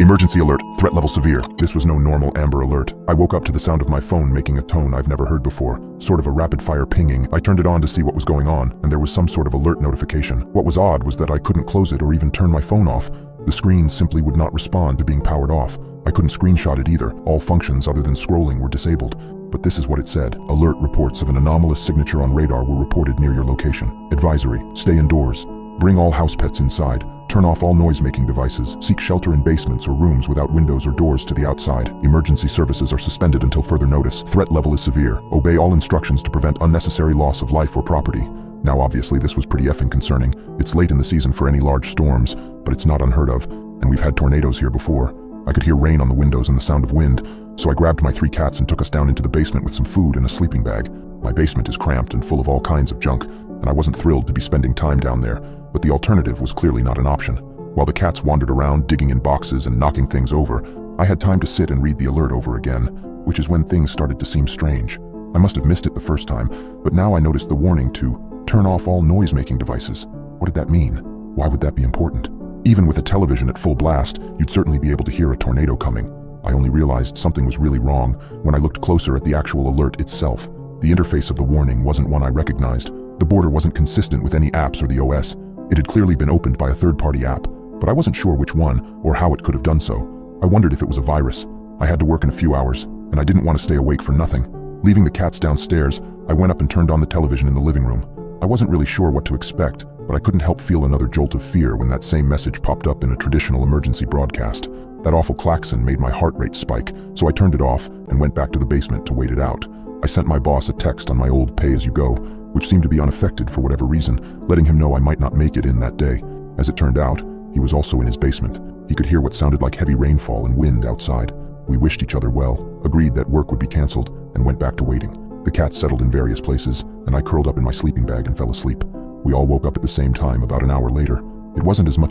Emergency alert, threat level severe. This was no normal Amber Alert. I woke up to the sound of my phone making a tone I've never heard before, sort of a rapid-fire pinging. I turned it on to see what was going on, and there was some sort of alert notification. What was odd was that I couldn't close it or even turn my phone off. The screen simply would not respond to being powered off. I couldn't screenshot it either. All functions other than scrolling were disabled. But this is what it said. Alert reports of an anomalous signature on radar were reported near your location. Advisory, stay indoors. Bring all house pets inside. Turn off all noise-making devices. Seek shelter in basements or rooms without windows or doors to the outside. Emergency services are suspended until further notice. Threat level is severe. Obey all instructions to prevent unnecessary loss of life or property. Now obviously this was pretty effing concerning. It's late in the season for any large storms, but it's not unheard of, and we've had tornadoes here before. I could hear rain on the windows and the sound of wind, so I grabbed my 3 cats and took us down into the basement with some food and a sleeping bag. My basement is cramped and full of all kinds of junk, and I wasn't thrilled to be spending time down there, but the alternative was clearly not an option. While the cats wandered around digging in boxes and knocking things over, I had time to sit and read the alert over again, which is when things started to seem strange. I must have missed it the first time, but now I noticed the warning to turn off all noise-making devices. What did that mean? Why would that be important? Even with a television at full blast, you'd certainly be able to hear a tornado coming. I only realized something was really wrong when I looked closer at the actual alert itself. The interface of the warning wasn't one I recognized. The border wasn't consistent with any apps or the OS. It had clearly been opened by a third-party app, but I wasn't sure which one or how it could have done so. I wondered if it was a virus. I had to work in a few hours, and I didn't want to stay awake for nothing. Leaving the cats downstairs, I went up and turned on the television in the living room. I wasn't really sure what to expect, but I couldn't help feel another jolt of fear when that same message popped up in a traditional emergency broadcast. That awful klaxon made my heart rate spike, so I turned it off and went back to the basement to wait it out. I sent my boss a text on my old pay-as-you-go, which seemed to be unaffected for whatever reason, letting him know I might not make it in that day. As it turned out, he was also in his basement. He could hear what sounded like heavy rainfall and wind outside. We wished each other well, agreed that work would be canceled, and went back to waiting. The cats settled in various places, and I curled up in my sleeping bag and fell asleep. We all woke up at the same time about an hour later. It wasn't as much